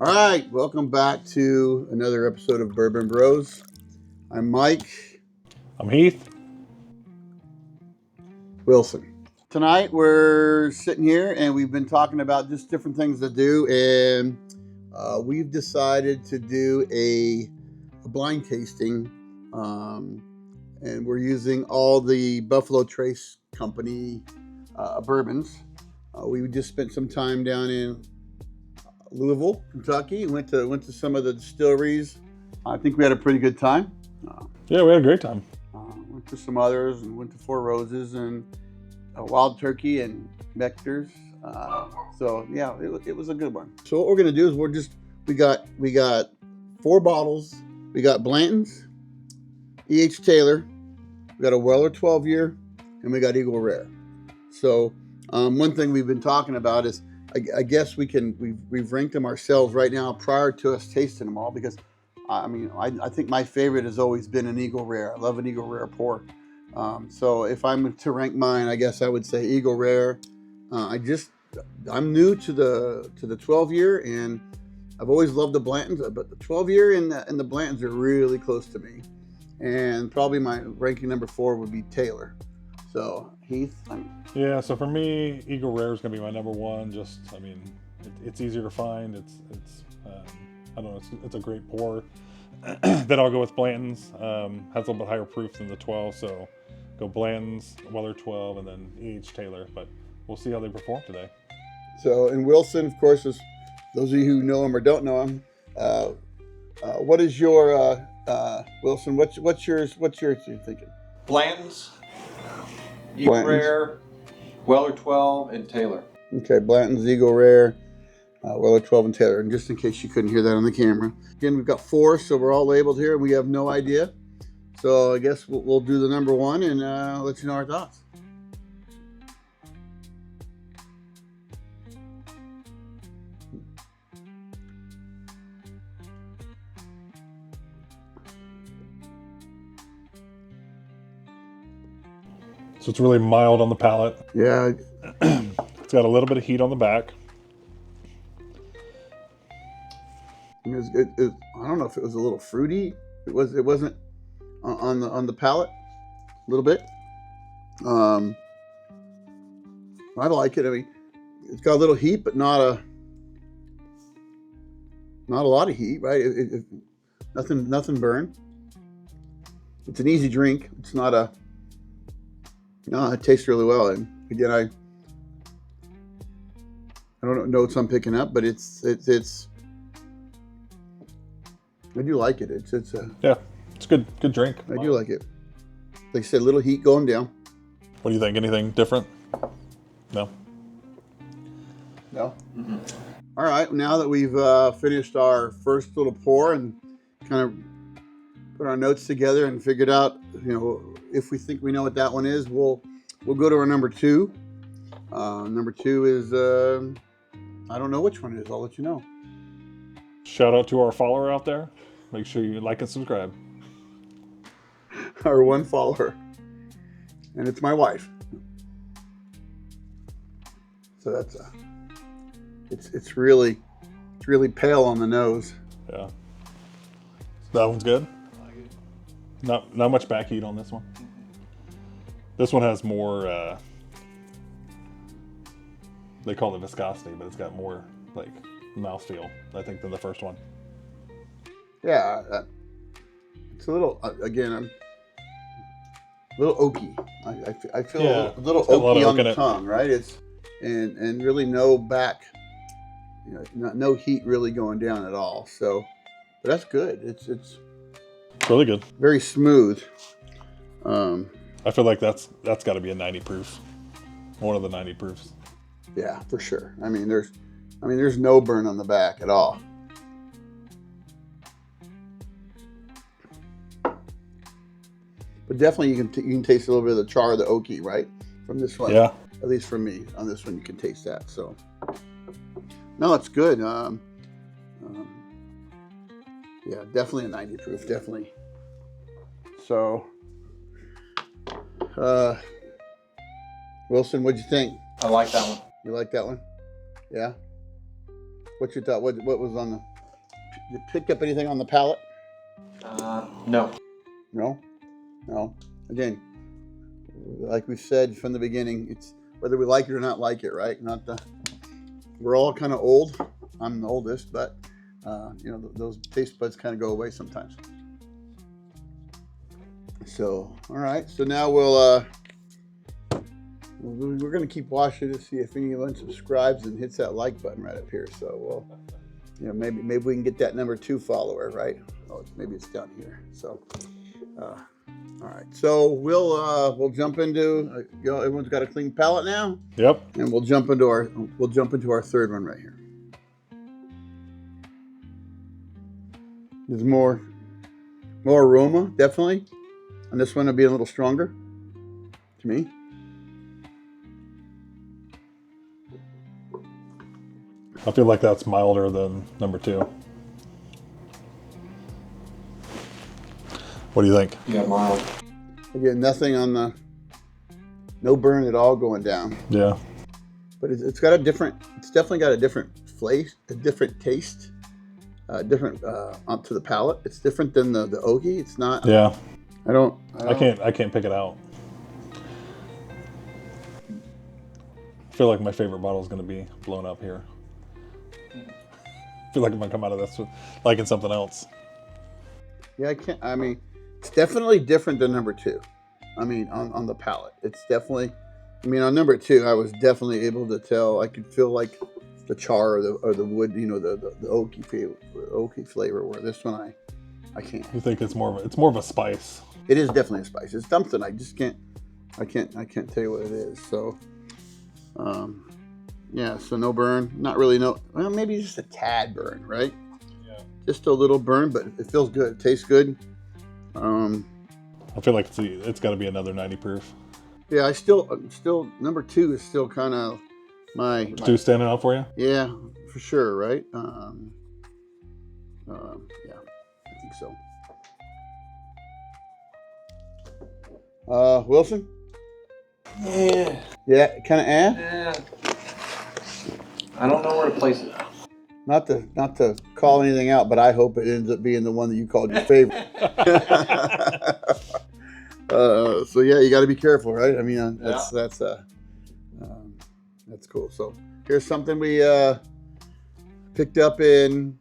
All right, welcome back to another episode of Bourbon Bros. I'm Mike. I'm Heath. Wilson. Tonight we're sitting here and we've been talking about just different things to do, and we've decided to do a blind tasting, and we're using all the Buffalo Trace Company bourbons. We just spent some time down in Louisville, Kentucky. Went to some of the distilleries. I think we had a pretty good time. Yeah, we had a great time. Went to some others and went to Four Roses and Wild Turkey and Mector's. So yeah, it was a good one. So what we're gonna do is we got 4 bottles. We got Blanton's, E.H. Taylor, we got a Weller 12 year, and we got Eagle Rare. So one thing we've been talking about is I guess we've ranked them ourselves right now prior to us tasting them all, because I think my favorite has always been an Eagle Rare. I love an Eagle Rare pour. So if I'm to rank mine, I guess I would say Eagle Rare. I'm new to the 12 year, and I've always loved the Blantons, but the 12 year and the Blantons are really close to me. And probably my ranking number 4 would be Taylor. So Heath. Yeah, so for me, Eagle Rare is gonna be my number 1. It's easier to find. It's I don't know. It's a great pour. Then I'll go with Blanton's. Has a little bit higher proof than the 12, so go Blanton's, Weller 12, and then E.H. Taylor. But we'll see how they perform today. So, and Wilson, of course, is those of you who know him or don't know him. What is your Wilson? What's yours? What's yours? You thinking? Blanton's, Eagle Rare, Weller 12, and Taylor. Okay, Blanton's, Eagle Rare, Weller 12, and Taylor. And just in case you couldn't hear that on the camera, again, we've got 4, so we're all labeled here, and we have no idea. So I guess we'll do the number 1 and let you know our thoughts. So it's really mild on the palate. Yeah. It's got a little bit of heat on the back. I don't know if it was a little fruity. It wasn't on the palate a little bit. I like it. I mean, it's got a little heat, but not a lot of heat, right? Nothing burn. It's an easy drink. It's not a. No, it tastes really well. And again, I don't know notes I'm picking up, but it's. I do like it. It's yeah, it's a good drink. I do like it. Like I said, a little heat going down. What do you think? Anything different? No. No. Mm-hmm. All right. Now that we've finished our first little pour and kind of put our notes together and figured out, if we think we know what that one is, we'll go to our number 2. Number 2 is I don't know which one it is. I'll let you know. Shout out to our follower out there. Make sure you like and subscribe. Our one follower, and it's my wife. So that's it's really pale on the nose. Yeah, that one's good. Not much back heat on this one. This one has more. They call it viscosity, but it's got more like mouthfeel, I think, than the first one. Yeah, it's a little. Again, I'm a little oaky. I feel a little oaky on the tongue, right? It's and really no back. No heat really going down at all. So, but that's good. It's really good. Very smooth. I feel like that's got to be a 90 proof. One of the 90 proofs. Yeah, for sure. I mean, there's no burn on the back at all. But definitely you can taste a little bit of the char, the oaky, right? From this one. Yeah. At least for me, on this one you can taste that. So, no, it's good. Yeah, definitely a 90 proof, definitely. So, Wilson, what'd you think? I like that one. You like that one? Yeah? What's your thought? What was on the? You picked up anything on the palate? No. No. Again, like we said from the beginning, it's whether we like it or not like it, right? Not the. We're all kind of old. I'm the oldest, but those taste buds kind of go away sometimes. So, all right. So now we're gonna keep watching to see if anyone subscribes and hits that like button right up here. So maybe we can get that number 2 follower, right? Oh, maybe it's down here. So, all right. So we'll jump into everyone's got a clean palate now. Yep. And we'll jump into our third one right here. There's more aroma, definitely. And this one will be a little stronger to me. I feel like that's milder than number 2. What do you think? Yeah, mild. Again, nothing on no burn at all going down. Yeah. But it's definitely got a different flavor, a different taste, different onto the palate. It's different than the oaky. It's not. Yeah. I can't pick it out. I feel like my favorite bottle is going to be blown up here. I feel like I'm going to come out of this with liking something else. Yeah, it's definitely different than number 2. On the palate. It's definitely, on number 2, I was definitely able to tell. I could feel like the char or the wood, the oaky flavor. Where this one, I can't. You think it's more of a spice? It is definitely a spice. It's something I just can't. I can't tell you what it is. So, so no burn. Not really well, maybe just a tad burn, right? Yeah. Just a little burn, but it feels good. It tastes good. I feel like it's got to be another 90 proof. Yeah, I still number 2 is still kind of my 2 standing out for you. Yeah, for sure, right? Yeah, I think so. Wilson? Yeah. Yeah, kind of Yeah. I don't know where to place it. Not to call anything out, but I hope it ends up being the one that you called your favorite. So yeah, you got to be careful, right? That's cool. So here's something we picked up in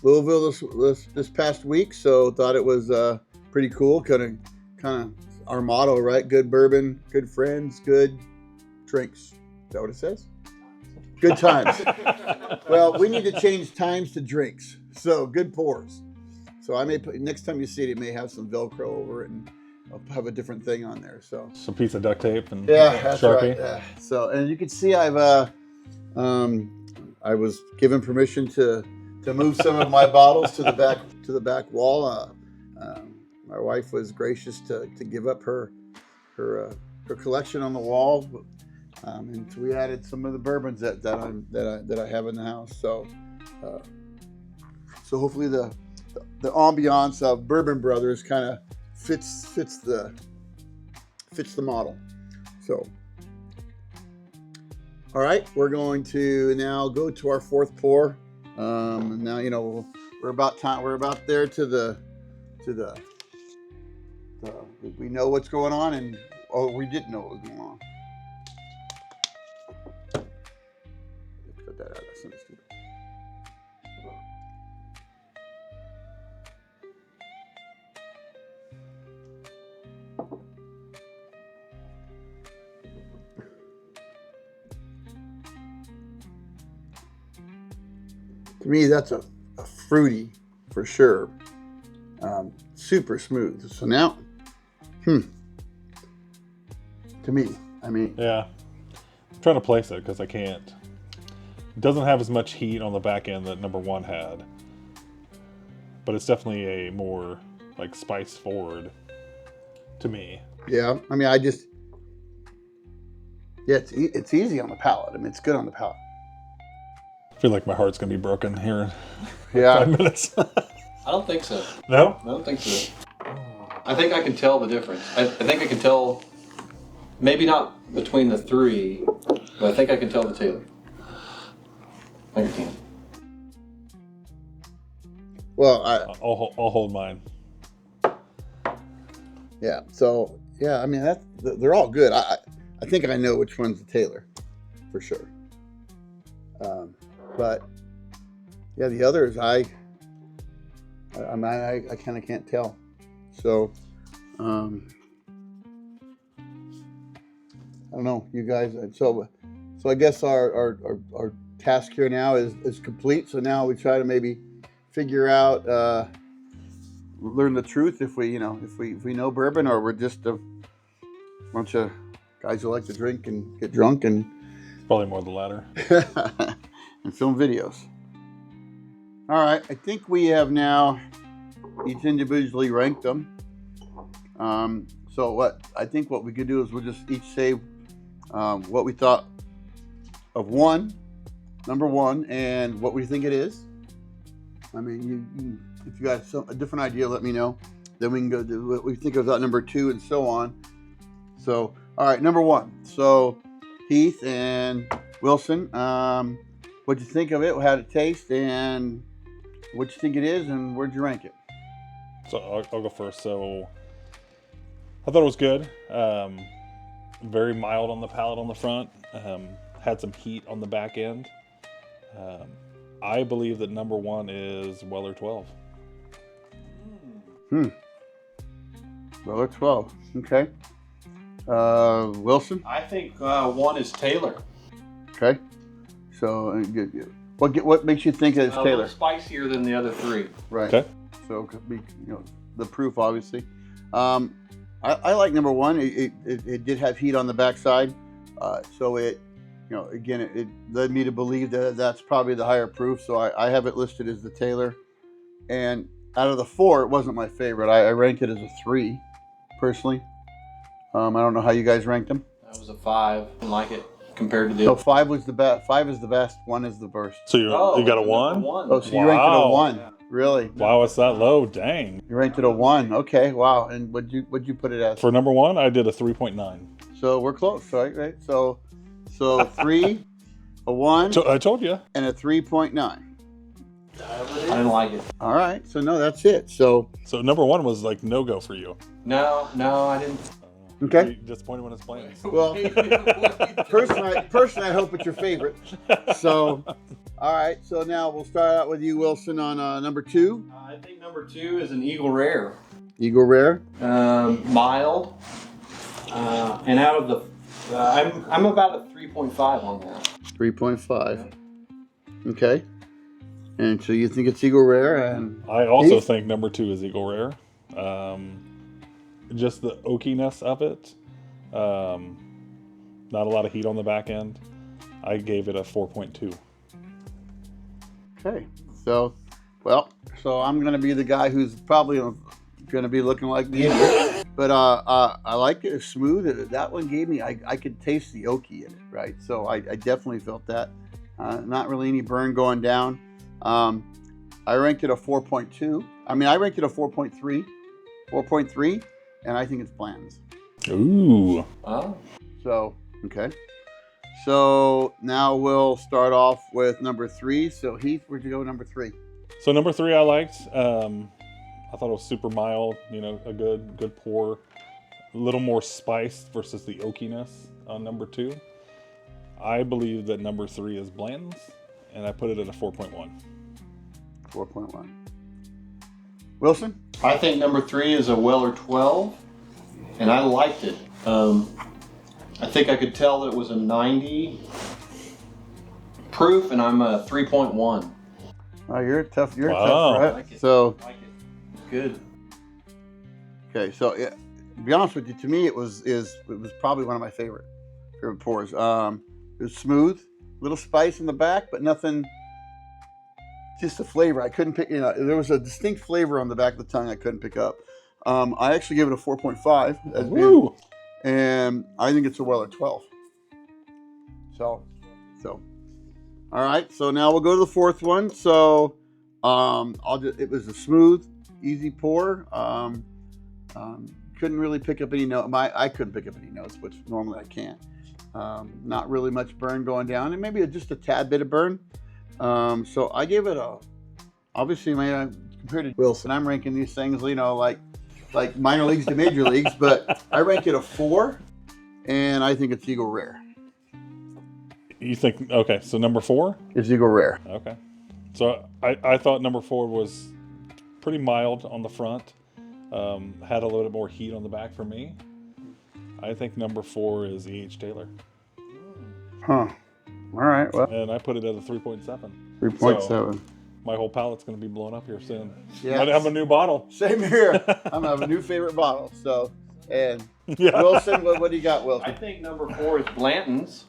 Louisville this past week. So thought it was pretty cool. Kind of our motto, right? Good bourbon, good friends, good drinks. Is that what it says? Good times. Well, we need to change times to drinks. So good pours. So I may put, next time you see it may have some Velcro over it, and I'll have a different thing on there. So some piece of duct tape and that's Sharpie. Right. Yeah. So, and you can see I was given permission to move some of my bottles to the back wall. My wife was gracious to give up her collection on the wall. And so we added some of the bourbons that I have in the house. So hopefully the ambiance of Bourbon Brothers kind of fits the model. So all right, we're going to now go to our 4th pour. Now we're about there to the we know what's going on, and we didn't know what was going on. Cut that out. That's stupid. To me, that's a fruity for sure. Super smooth. So now, to me, yeah, I'm trying to place it because I can't. It doesn't have as much heat on the back end that number 1 had, but it's definitely a more like spice forward to me. Yeah, it's easy on the palate. It's good on the palate. I feel like my heart's gonna be broken here in Yeah. 5 minutes. I don't think so. No? I don't think so. I think I can tell the difference. I think I can tell, maybe not between the 3, but I think I can tell the Taylor. I think I can. Well, I'll hold mine. yeah. So yeah, I mean they're all good. I think I know which one's the Taylor, for sure. But yeah, the others I kind of can't tell. So I don't know, you guys. So I guess our task here now is complete. So now we try to maybe figure out, learn the truth if we know bourbon, or we're just a bunch of guys who like to drink and get drunk and Probably more the latter. and film videos. All right, I think we have now each individually ranked them. So what we could do is we'll just each say what we thought of number one, and what we think it is. I mean, if you got a different idea, let me know. Then we can go do what we think about number two and so on. So, all right, number one. So, Heath and Wilson, what'd you think of it? How'd it taste? And what you think it is? And where'd you rank it? So I'll go first. So I thought it was good. Very mild on the palate on the front. Had some heat on the back end. I believe that number one is Weller 12. Weller 12. Okay. Wilson? I think one is Taylor. Okay. So, what makes you think it's A Taylor? little spicier than the other three. Right. Okay. So, it could be, the proof, obviously. I like number one. It did have heat on the backside. So it led me to believe that that's probably the higher proof. So I have it listed as the Taylor. And out of the four, it wasn't my favorite. I ranked it as a 3, personally. I don't know how you guys ranked them. That was a 5. I didn't like it compared to the So other. 5 was the best. 5 is the best. 1 is the worst. So you got a 1? Oh, so you ranked it a Wow. 1. Yeah. Really? Wow, it's that low. Dang. You ranked it a 1. Okay, wow. And what'd you put it as? For number one, I did a 3.9. So we're close, right? So 3, a 1, I told you. and a 3.9. I didn't like it. All right. So no, that's it. So So number one was like no go for you. No, I didn't. okay. Are you disappointed when it's playing? Well, personally, I hope it's your favorite. So, all right. So now we'll start out with you, Wilson, on number 2. I think number 2 is an Eagle Rare. Eagle Rare. Mild. And out of the, I'm about a 3.5 on that. 3.5. Okay. And so you think it's Eagle Rare, and I also Heath? think number 2 is Eagle Rare. Just the oakiness of it. Not a lot of heat on the back end. I gave it a 4.2. okay. So I'm gonna be the guy who's probably gonna be looking like me, but I like it. It's smooth. That one gave me. I could taste the oaky in it, right? So I definitely felt that. Not really any burn going down. I ranked it a 4.2. I mean, I ranked it a 4.3. 4.3, and I think it's Blanton's. Ooh. Oh. So, okay. So now we'll start off with number 3. So Heath, where'd you go with number 3? So number 3 I liked. I thought it was super mild, a good pour. A little more spice versus the oakiness on number 2. I believe that number 3 is Blanton's, and I put it at a 4.1. 4.1. Wilson? I think number 3 is a Weller 12, and I liked it. I think I could tell that it was a 90 proof, and I'm a 3.1. Oh, you're tough. You're Wow. tough, right? I like it. So, I like it. Good. okay. So, yeah, to be honest with you, to me, it was probably one of my favorite pours. It was smooth, little spice in the back, but nothing. Just the flavor. I couldn't pick. There was a distinct flavor on the back of the tongue I couldn't pick up. I actually gave it a 4.5. Woo! And I think it's a Weller 12. So, all right. So now we'll go to the 4th one. So, it was a smooth, easy pour. Couldn't really pick up any notes. I couldn't pick up any notes, which normally I can't. Not really much burn going down, and maybe just a tad bit of burn. So I give it a, obviously, man, compared to Wilson, I'm ranking these things, you know, like minor leagues to major leagues, but I rank it a 4, and I think it's Eagle Rare. You think, okay, so number 4? It's Eagle Rare. Okay. So I thought number 4 was pretty mild on the front. Had a little bit more heat on the back for me. I think number 4 is E.H. Taylor. Huh. All right, well. And I put it at a 3.7. 3.7. So my whole palate's going to be blown up here soon. Yeah. Might have a new bottle. Same here. I'm going to have a new favorite bottle. So, and Yeah. Wilson, what do you got, Wilson? I think number 4 is Blanton's.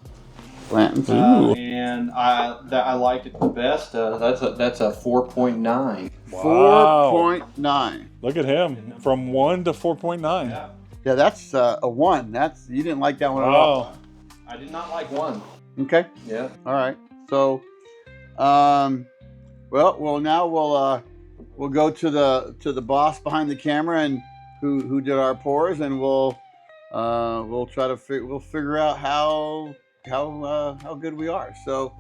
Blanton's. And I liked it the best. That's a 4.9. Wow. 4.9. Look at him. From 1 to 4.9. Yeah. Yeah, that's a 1. You didn't like that one at all. I did not like 1. Okay. Yeah. All right. So, well, now we'll go to the boss behind the camera and who did our pours, and we'll try to figure out how good we are. So,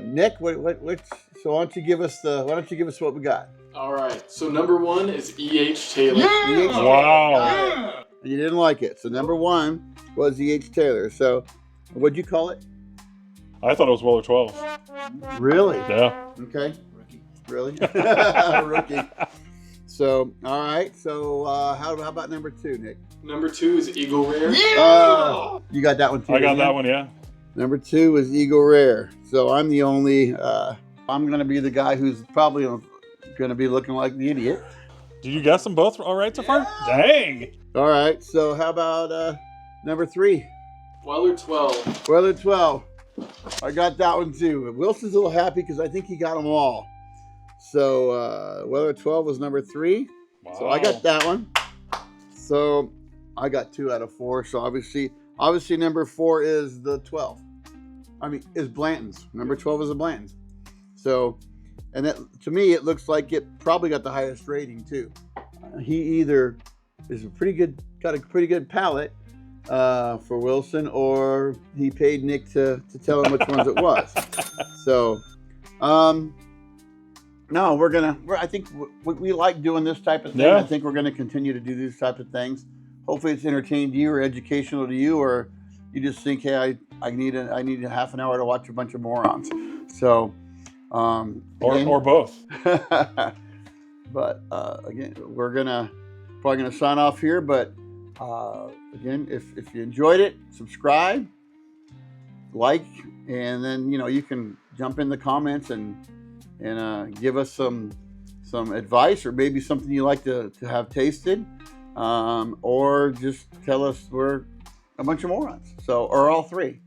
Nick, so why don't you give us what we got? All right. So number 1 is E.H. Taylor. E.H. Wow. You didn't like it. So number 1 was E.H. Taylor. So, what'd you call it? I thought it was Weller 12. Really? Yeah. Okay. Really? Rookie. So, all right. So, how about number 2, Nick? Number 2 is Eagle Rare. You got that one too. I got didn't that you? one, yeah. Number 2 is Eagle Rare. So I'm the only. I'm gonna be the guy who's probably gonna be looking like the idiot. Did you guess them both all right so far? Dang. All right. So how about number 3? Weller 12. Weather 12. I got that one too. Wilson's a little happy because I think he got them all. So Weather 12 was number 3. Wow. So I got that one. So I got 2 out of 4. So obviously number 4 is the 12. Is Blanton's. Number 12 is a Blanton's. So, and that, to me, it looks like it probably got the highest rating too. He either is got a pretty good palate for Wilson, or he paid Nick to tell him which ones it was. So, no, I think we like doing this type of thing. Yeah. I think we're going to continue to do these type of things. Hopefully it's entertained you or educational to you, or you just think, hey, I need a half an hour to watch a bunch of morons. So, or both. But again, we're probably gonna sign off here. But again, if you enjoyed it, subscribe, like, and then you can jump in the comments and give us some advice, or maybe something you like to have tasted, or just tell us we're a bunch of morons. So, or all 3.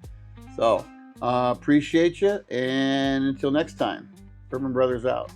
So appreciate you, and until next time, Bourbon Brothers out.